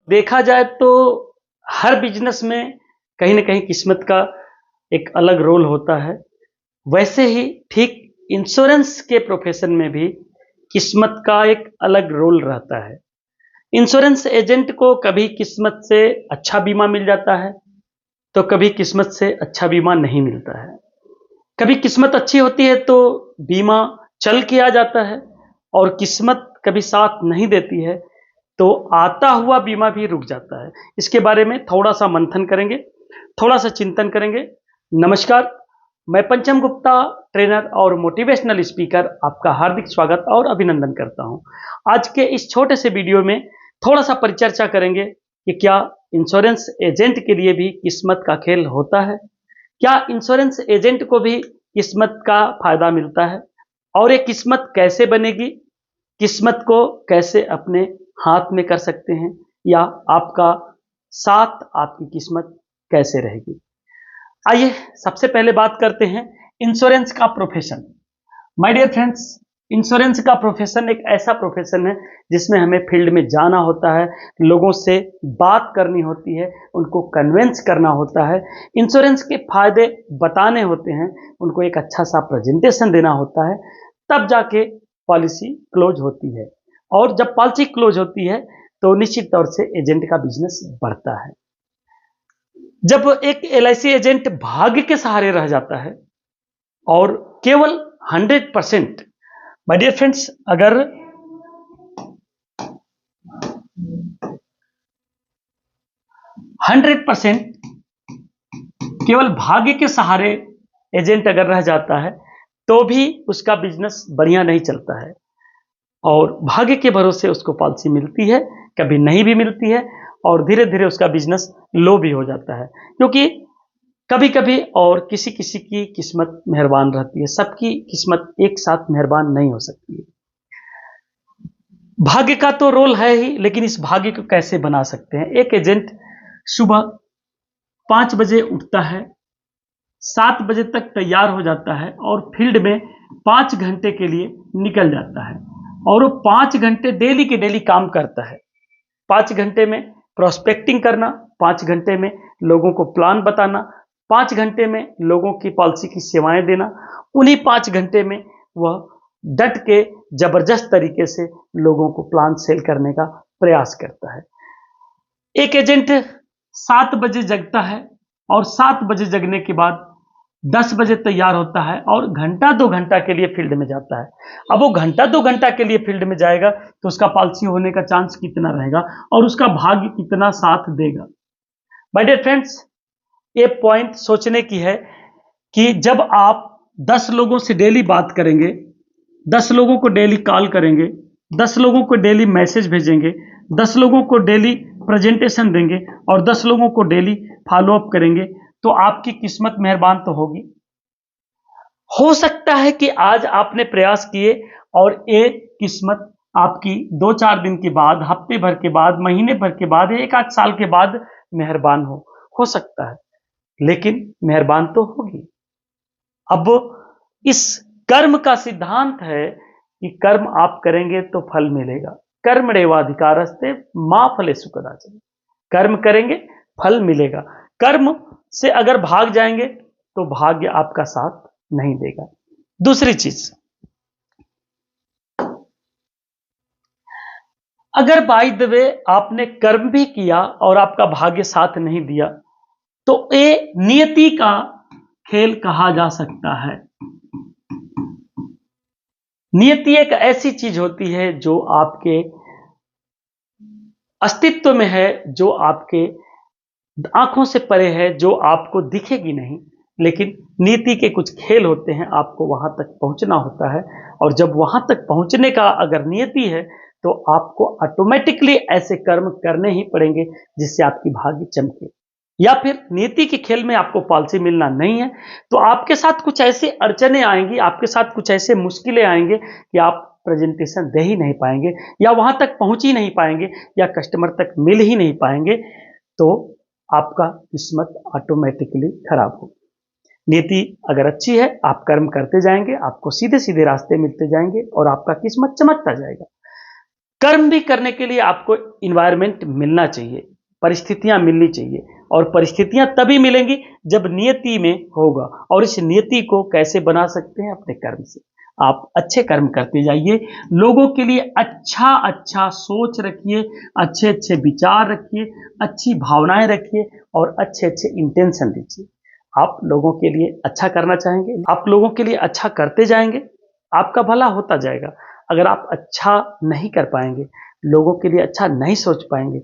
देखा जाए तो हर बिजनेस में कहीं ना कहीं किस्मत का एक अलग रोल होता है। वैसे ही ठीक इंश्योरेंस के प्रोफेशन में भी किस्मत का एक अलग रोल रहता है। इंश्योरेंस एजेंट को कभी किस्मत से अच्छा बीमा मिल जाता है, तो कभी किस्मत से अच्छा बीमा नहीं मिलता है। कभी किस्मत अच्छी होती है तो बीमा चल के आ जाता है, और किस्मत कभी साथ नहीं देती है तो आता हुआ बीमा भी रुक जाता है। इसके बारे में थोड़ा सा मंथन करेंगे, थोड़ा सा चिंतन करेंगे। नमस्कार, मैं पंचम गुप्ता, ट्रेनर और मोटिवेशनल स्पीकर, आपका हार्दिक स्वागत और अभिनंदन करता हूं। आज के इस छोटे से वीडियो में थोड़ा सा परिचर्चा करेंगे कि क्या इंश्योरेंस एजेंट के लिए भी किस्मत का खेल होता है, क्या इंश्योरेंस एजेंट को भी किस्मत का फायदा मिलता है, और ये किस्मत कैसे बनेगी, किस्मत को कैसे अपने हाथ में कर सकते हैं, या आपका साथ आपकी किस्मत कैसे रहेगी। आइए सबसे पहले बात करते हैं इंश्योरेंस का profession. My dear friends, insurance का प्रोफेशन एक ऐसा प्रोफेशन है जिसमें हमें फील्ड में जाना होता है, लोगों से बात करनी होती है, उनको कन्विंस करना होता है, इंश्योरेंस के फायदे बताने होते हैं, उनको एक अच्छा सा प्रेजेंटेशन देना होता है, तब जाके पॉलिसी क्लोज होती है। और जब पॉलिसी क्लोज होती है तो निश्चित तौर से एजेंट का बिजनेस बढ़ता है। जब एक एलआईसी एजेंट भाग्य के सहारे रह जाता है और केवल 100%, माय डियर फ्रेंड्स, अगर 100% केवल भाग्य के सहारे एजेंट अगर रह जाता है तो भी उसका बिजनेस बढ़िया नहीं चलता है, और भाग्य के भरोसे उसको पॉलिसी मिलती है, कभी नहीं भी मिलती है, और धीरे धीरे उसका बिजनेस लो भी हो जाता है। क्योंकि कभी कभी और किसी किसी की किस्मत मेहरबान रहती है, सबकी किस्मत एक साथ मेहरबान नहीं हो सकती है। भाग्य का तो रोल है ही, लेकिन इस भाग्य को कैसे बना सकते हैं। एक एजेंट सुबह 5 बजे उठता है, 7 बजे तक तैयार हो जाता है और फील्ड में 5 घंटे के लिए निकल जाता है, और वो 5 घंटे डेली के डेली काम करता है। 5 घंटे में प्रोस्पेक्टिंग करना, 5 घंटे में लोगों को प्लान बताना, 5 घंटे में लोगों की पॉलिसी की सेवाएं देना, उन्हीं 5 घंटे में वह डट के जबरदस्त तरीके से लोगों को प्लान सेल करने का प्रयास करता है। एक एजेंट 7 बजे जगता है और 7 बजे जगने के बाद 10 बजे तैयार होता है और घंटा 2 घंटा के लिए फील्ड में जाता है। अब वो घंटा 2 घंटा के लिए फील्ड में जाएगा तो उसका पॉलिसी होने का चांस कितना रहेगा और उसका भाग्य कितना साथ देगा। माय डियर फ्रेंड्स, ये पॉइंट सोचने की है कि जब आप 10 लोगों से डेली बात करेंगे, 10 लोगों को डेली कॉल करेंगे, 10 लोगों को डेली मैसेज भेजेंगे, 10 लोगों को डेली प्रेजेंटेशन देंगे और 10 लोगों को डेली फॉलो अप करेंगे, तो आपकी किस्मत मेहरबान तो होगी। हो सकता है कि आज आपने प्रयास किए और एक किस्मत आपकी 2-4 दिन के बाद, हफ्ते भर के बाद, महीने भर के बाद, 1-8 साल के बाद मेहरबान हो सकता है, लेकिन मेहरबान तो होगी। अब इस कर्म का सिद्धांत है कि कर्म आप करेंगे तो फल मिलेगा। कर्मण्येवाधिकारस्ते मा फलेषु कदाचन। कर्म करेंगे, फल मिलेगा। कर्म से अगर भाग जाएंगे तो भाग्य आपका साथ नहीं देगा। दूसरी चीज, अगर बाय द वे आपने कर्म भी किया और आपका भाग्य साथ नहीं दिया, तो ये नियति का खेल कहा जा सकता है। नियति एक ऐसी चीज होती है जो आपके अस्तित्व में है, जो आपके आंखों से परे है, जो आपको दिखेगी नहीं, लेकिन नीति के कुछ खेल होते हैं, आपको वहां तक पहुंचना होता है, और जब वहां तक पहुंचने का अगर नियति है तो आपको ऑटोमेटिकली ऐसे कर्म करने ही पड़ेंगे जिससे आपकी भाग्य चमके। या फिर नीति के खेल में आपको पॉलिसी मिलना नहीं है तो आपके साथ कुछ ऐसी अड़चने आएंगी, आपके साथ कुछ ऐसे मुश्किलें आएंगे कि आप प्रेजेंटेशन दे ही नहीं पाएंगे, या वहां तक पहुंच ही नहीं पाएंगे, या कस्टमर तक मिल ही नहीं पाएंगे, तो आपका किस्मत ऑटोमेटिकली खराब होगी। नीति अगर अच्छी है, आप कर्म करते जाएंगे, आपको सीधे सीधे रास्ते मिलते जाएंगे और आपका किस्मत चमकता जाएगा। कर्म भी करने के लिए आपको इन्वायरमेंट मिलना चाहिए, परिस्थितियां मिलनी चाहिए, और परिस्थितियां तभी मिलेंगी जब नियति में होगा। और इस नियति को कैसे बना सकते हैं? अपने कर्म से। आप अच्छे कर्म करते जाइए, लोगों के लिए अच्छा अच्छा सोच रखिए, अच्छे अच्छे विचार रखिए, अच्छी भावनाएं रखिए, और अच्छे अच्छे इंटेंशन दीजिए। आप लोगों के लिए अच्छा करना चाहेंगे, आप लोगों के लिए अच्छा करते जाएंगे, आपका भला होता जाएगा। अगर आप अच्छा नहीं कर पाएंगे, लोगों के लिए अच्छा नहीं सोच पाएंगे,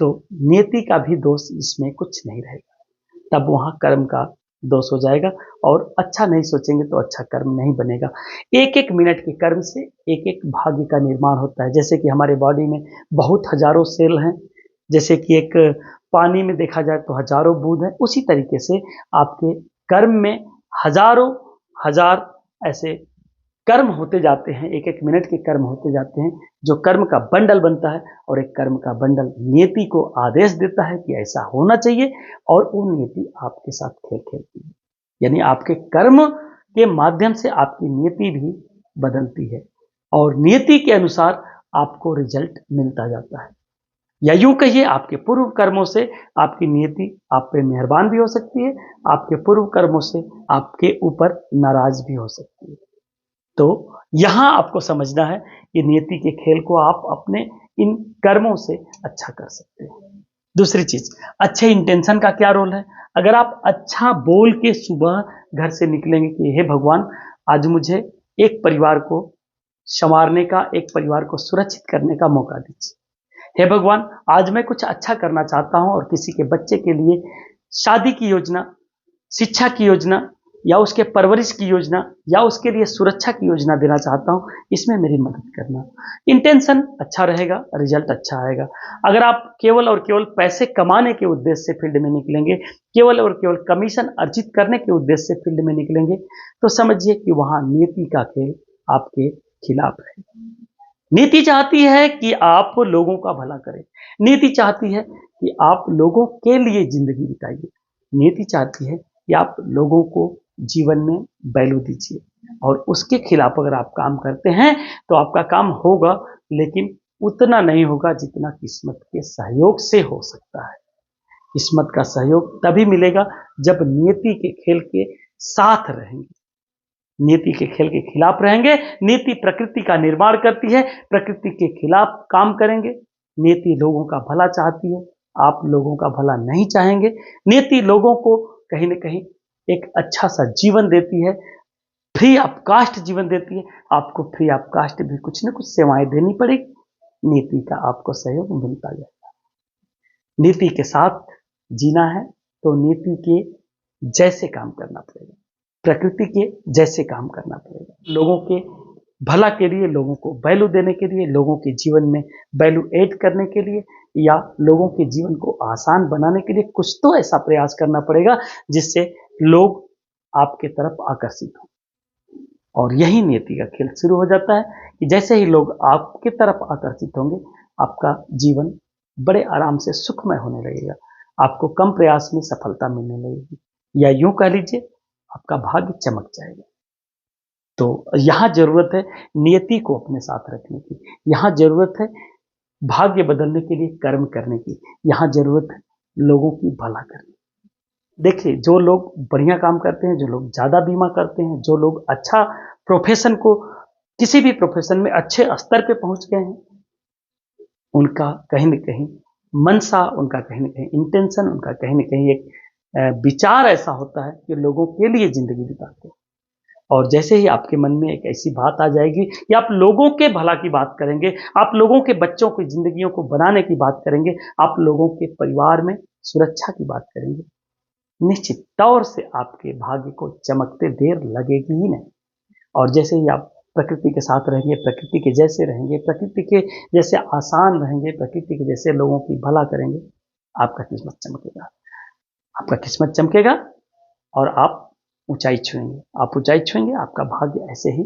तो नियति का भी दोष इसमें कुछ नहीं रहेगा। तब वहां कर्म का दोष हो जाएगा, और अच्छा नहीं सोचेंगे तो अच्छा कर्म नहीं बनेगा। एक एक मिनट के कर्म से एक एक भाग्य का निर्माण होता है। जैसे कि हमारे बॉडी में बहुत हजारों सेल हैं, जैसे कि एक पानी में देखा जाए तो हजारों बूंद हैं, उसी तरीके से आपके कर्म में हजारों हजार ऐसे कर्म होते जाते हैं, एक एक मिनट के कर्म होते जाते हैं, जो कर्म का बंडल बनता है। और एक कर्म का बंडल नियति को आदेश देता है कि ऐसा होना चाहिए, और वो नियति आपके साथ खेल खेलती है। यानी आपके कर्म के माध्यम से आपकी नियति भी बदलती है, और नियति के अनुसार आपको रिजल्ट मिलता जाता है। या यूं कहिए, आपके पूर्व कर्मों से आपकी नियति आप पे मेहरबान भी हो सकती है, आपके पूर्व कर्मों से आपके ऊपर नाराज भी हो सकती है। तो यहां आपको समझना है कि नियति के खेल को आप अपने इन कर्मों से अच्छा कर सकते हैं। दूसरी चीज, अच्छे इंटेंशन का क्या रोल है? अगर आप अच्छा बोल के सुबह घर से निकलेंगे कि हे भगवान, आज मुझे एक परिवार को संवारने का, एक परिवार को सुरक्षित करने का मौका दीजिए। हे भगवान, आज मैं कुछ अच्छा करना चाहता हूं, और किसी के बच्चे के लिए शादी की योजना, शिक्षा की योजना, या उसके परवरिश की योजना, या उसके लिए सुरक्षा की योजना देना चाहता हूं, इसमें मेरी मदद करना। इंटेंशन अच्छा रहेगा, रिजल्ट अच्छा आएगा। अगर आप केवल और केवल पैसे कमाने के उद्देश्य से फील्ड में निकलेंगे, केवल और केवल कमीशन अर्जित करने के उद्देश्य से फील्ड में निकलेंगे, तो समझिए कि वहां नीति का खेल आपके खिलाफ है। नीति चाहती है कि आप लोगों का भला करें, नीति चाहती है कि आप लोगों के लिए जिंदगी बिताइए, नीति चाहती है कि आप लोगों को जीवन में वैल्यू दीजिए। और उसके खिलाफ अगर आप काम करते हैं तो आपका काम होगा, लेकिन उतना नहीं होगा जितना किस्मत के सहयोग से हो सकता है। किस्मत का सहयोग तभी मिलेगा जब नियति के खेल के साथ रहेंगे, नीति के खेल के खिलाफ रहेंगे। नीति प्रकृति का निर्माण करती है, प्रकृति के खिलाफ काम करेंगे। नीति लोगों का भला चाहती है, आप लोगों का भला नहीं चाहेंगे। नीति लोगों को कहीं ना कहीं एक अच्छा सा जीवन देती है, फ्री ऑफ कास्ट जीवन देती है। आपको फ्री ऑफ कास्ट भी कुछ ना कुछ सेवाएं देनी पड़ेगी, नीति का आपको सहयोग मिलता जाएगा। नीति के साथ जीना है तो नीति के जैसे काम करना पड़ेगा, प्रकृति के जैसे काम करना पड़ेगा। लोगों के भला के लिए, लोगों को वैल्यू देने के लिए, लोगों के जीवन में वैल्यू ऐड करने के लिए, या लोगों के जीवन को आसान बनाने के लिए कुछ तो ऐसा प्रयास करना पड़ेगा जिससे लोग आपके तरफ आकर्षित हों। और यही नियति का खेल शुरू हो जाता है कि जैसे ही लोग आपकी तरफ आकर्षित होंगे, आपका जीवन बड़े आराम से सुखमय होने लगेगा, आपको कम प्रयास में सफलता मिलने लगेगी, या यूं कह लीजिए आपका भाग्य चमक जाएगा। तो यहां जरूरत है नियति को अपने साथ रखने की, यहां जरूरत है भाग्य बदलने के लिए कर्म करने की, यहां जरूरत है लोगों की भला करने की। देखिए, जो लोग बढ़िया काम करते हैं, जो लोग ज्यादा बीमा करते हैं, जो लोग अच्छा प्रोफेशन को, किसी भी प्रोफेशन में अच्छे स्तर पे पहुंच गए हैं, उनका कहीं ना कहीं मनसा, उनका कहीं ना कहीं इंटेंशन, उनका कहीं ना कहीं एक विचार ऐसा होता है कि लोगों के लिए जिंदगी बिताते हैं। और जैसे ही आपके मन में एक ऐसी बात आ जाएगी कि आप लोगों के भला की बात करेंगे, आप लोगों के बच्चों की जिंदगियों को बनाने की बात करेंगे, आप लोगों के परिवार में सुरक्षा की बात करेंगे, निश्चित तौर से आपके भाग्य को चमकते देर लगेगी ही नहीं। और जैसे ही आप प्रकृति के साथ रहेंगे, प्रकृति के जैसे रहेंगे, प्रकृति के जैसे आसान रहेंगे, प्रकृति के जैसे लोगों की भला करेंगे, आपका किस्मत चमकेगा, आपका किस्मत चमकेगा, और आप ऊंचाई छुएंगे। आप ऊंचाई छुएंगे, आपका भाग्य ऐसे ही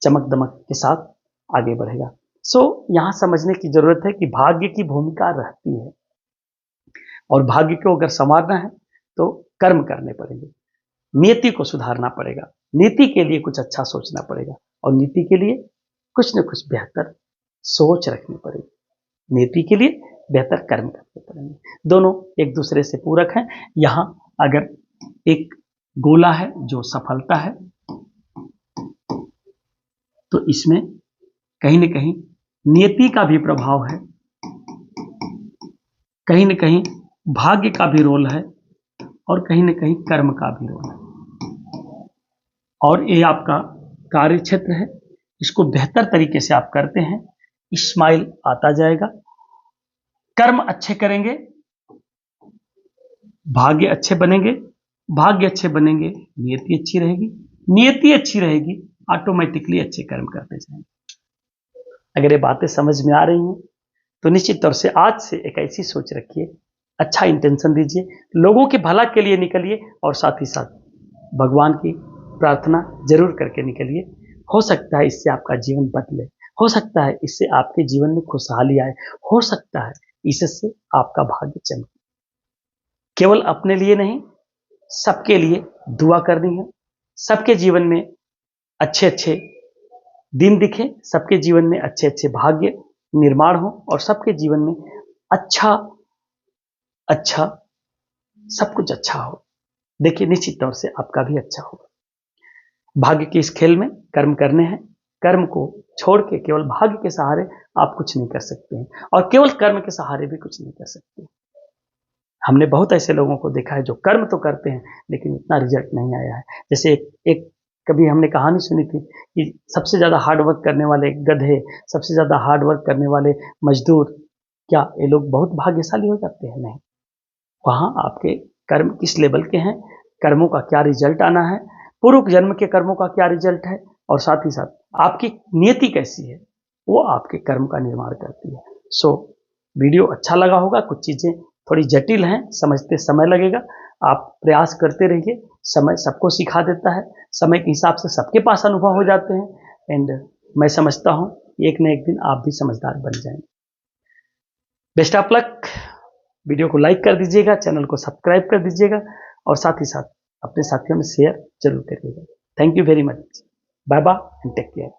चमक दमक के साथ आगे बढ़ेगा। यहां समझने की जरूरत है कि भाग्य की भूमिका रहती है, और भाग्य को अगर संवारना है तो कर्म करने पड़ेंगे, नीति को सुधारना पड़ेगा, नीति के लिए कुछ अच्छा सोचना पड़ेगा, और नीति के लिए कुछ न कुछ बेहतर सोच रखनी पड़ेगी, नियति के लिए बेहतर कर्म करने पड़ेंगे। दोनों एक दूसरे से पूरक हैं। यहां अगर एक गोला है जो सफलता है, तो इसमें कहीं न कहीं नियति का भी प्रभाव है, कहीं न कहीं भाग्य का भी रोल है, और कहीं न कहीं कर्म का भी रोल है। और ये आपका कार्य क्षेत्र है, इसको बेहतर तरीके से आप करते हैं, स्माइल आता जाएगा। कर्म अच्छे करेंगे, भाग्य अच्छे बनेंगे, भाग्य अच्छे बनेंगे, नियति अच्छी रहेगी, नियति अच्छी रहेगी, ऑटोमेटिकली अच्छे कर्म करते जाएंगे। अगर ये बातें समझ में आ रही हैं तो निश्चित तौर से आज से एक ऐसी सोच रखिए, अच्छा इंटेंशन दीजिए, लोगों के भला के लिए निकलिए, और साथ ही साथ भगवान की प्रार्थना जरूर करके निकलिए। हो सकता है इससे आपका जीवन बदले, हो सकता है इससे आपके जीवन में खुशहाली आए, हो सकता है इससे आपका भाग्य चमके। केवल अपने लिए नहीं, सबके लिए दुआ करनी है, सबके जीवन में अच्छे अच्छे दिन दिखे, सबके जीवन में अच्छे अच्छे भाग्य निर्माण हो, और सबके जीवन में अच्छा अच्छा सब कुछ अच्छा हो। देखिए निश्चित तौर से आपका भी अच्छा होगा। भाग्य के इस खेल में कर्म करने हैं, कर्म को छोड़ के केवल भाग्य के सहारे आप कुछ नहीं कर सकते हैं, और केवल कर्म के सहारे भी कुछ नहीं कर सकते। हमने बहुत ऐसे लोगों को देखा है जो कर्म तो करते हैं लेकिन इतना रिजल्ट नहीं आया है। जैसे एक कभी हमने कहानी सुनी थी कि सबसे ज़्यादा हार्ड वर्क करने वाले गधे, सबसे ज़्यादा हार्ड वर्क करने वाले मजदूर, क्या ये लोग बहुत भाग्यशाली हो जाते हैं? नहीं। वहाँ आपके कर्म किस लेवल के हैं, कर्मों का क्या रिजल्ट आना है, पूर्व जन्म के कर्मों का क्या रिजल्ट है, और साथ ही साथ आपकी नियति कैसी है, वो आपके कर्म का निर्माण करती है। सो वीडियो अच्छा लगा होगा, कुछ चीज़ें थोड़ी जटिल हैं, समझते समय लगेगा, आप प्रयास करते रहिए। समय सबको सिखा देता है, समय के हिसाब से सबके पास अनुभव हो जाते हैं, एंड मैं समझता हूँ एक न एक दिन आप भी समझदार बन जाएंगे। Best of luck. वीडियो को लाइक कर दीजिएगा, चैनल को सब्सक्राइब कर दीजिएगा, और साथ ही साथ अपने साथियों में शेयर जरूर करिएगा। Thank you very much. Bye bye and take care.